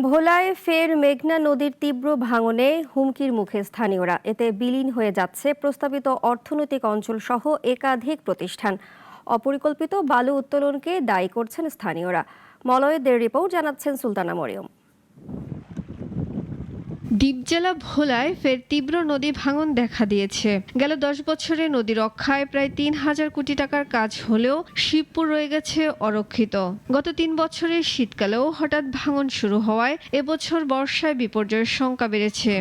ভোলায় ফের মেঘনা নদীর তীব্র ভাঙনে হুমকির মুখে স্থানীয়রা। এতে বিলীন হয়ে যাচ্ছে প্রস্তাবিত অর্থনৈতিক অঞ্চল সহ একাধিক প্রতিষ্ঠান। অপরিকল্পিত বালু উত্তোলনকে দায়ী করছেন স্থানীয়রা। মলয়দের রিপোর্ট জানাচ্ছেন সুলতানা মরিয়ম। দ্বীপজেলা ভোলায় ফের তীব্র নদী ভাঙন দেখা দিয়েছে। গেল 10 বছরে নদী রক্ষায় প্রায় 3,000 কোটি টাকার কাজ হলেও শিবপুর রয়ে গেছে অরক্ষিত। গত 3 বছরের শীতকালেও হঠাৎ ভাঙন শুরু হওয়ায় এবছর বর্ষায় বিপর্যয়ের শঙ্কা বেড়েছে।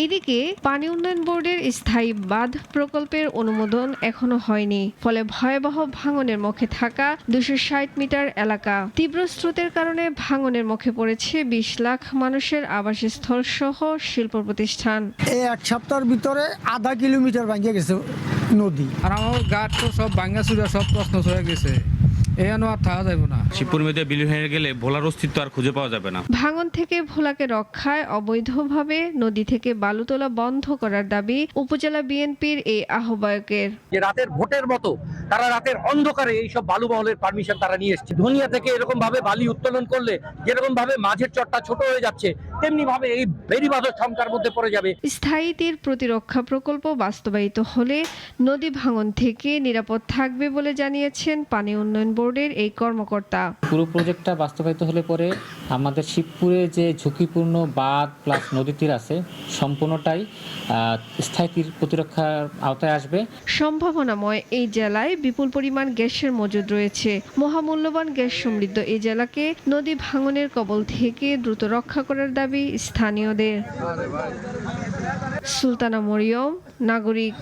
এদিকে পানি উন্নয়ন বোর্ডের স্থায়ী বাঁধ প্রকল্পের অনুমোদন এখনো হয়নি, ফলে ভয়াবহ ভাঙনের মুখে থাকা 260 মিটার এলাকা। তীব্র স্রোতের কারণে ভাঙনের মুখে পড়েছে 20 লাখ মানুষের আবাসস্থল সহ শিল্প প্রতিষ্ঠান। এই এক সপ্তাহের ভিতরে আধা কিলোমিটার ভাঙে গেছে নদী। আর আমার গাছ তো সব ভাঙা চুরা সব প্রশ্ন হয়ে গেছে, এখানে আর থাকা যাবে না। শিবপুর মেয়েদের বিলীন হয়ে গেলে ভোলার অস্তিত্ব আর খুঁজে পাওয়া যাবে না। ভাঙন থেকে ভোলাকে রক্ষায় অবৈধভাবে নদী থেকে বালু তোলা বন্ধ করার দাবি উপজেলা বিএনপির এই আহ্বায়কের। যে রাতের ভোটের মতো তারা রাতের অন্ধকারে এইসব বালু মহলের পারমিশন তারা নিয়ে এসছে। ধনিয়া থেকে এরকম ভাবে বালি উত্তোলন করলে যেরকম ভাবে মাঝের চরটা ছোট হয়ে যাচ্ছে, তেমনি ভাবে এই বেড়িবাঁধের শঙ্কার মধ্যে পড়ে যাবে। স্থায়ী তীর প্রতিরক্ষা প্রকল্প বাস্তবায়িত হলে নদী ভাঙন থেকে নিরাপদ থাকবে বলে জানিয়েছেন পানি উন্নয়ন বোর্ডের এই কর্মকর্তা। পুরো প্রজেক্টটা বাস্তবায়িত হলে পরে আমাদের শিবপুরে যে ঝুঁকিপূর্ণ বাঁধ প্লাস নদী তীর আছে সম্পূর্ণটাই স্থায়ী তীর প্রতিরক্ষার আওতায় আসবে। সম্ভাবনাময় এই জেলায় বিপুল পরিমাণ গ্যাসের মজুদ রয়েছে। মহামূল্যবান গ্যাস সমৃদ্ধ এই জেলাকে নদী ভাঙনের কবল থেকে দ্রুত রক্ষা করার দাবি স্থানীয়দের। সুলতানা মরিয়ম, নাগরিক।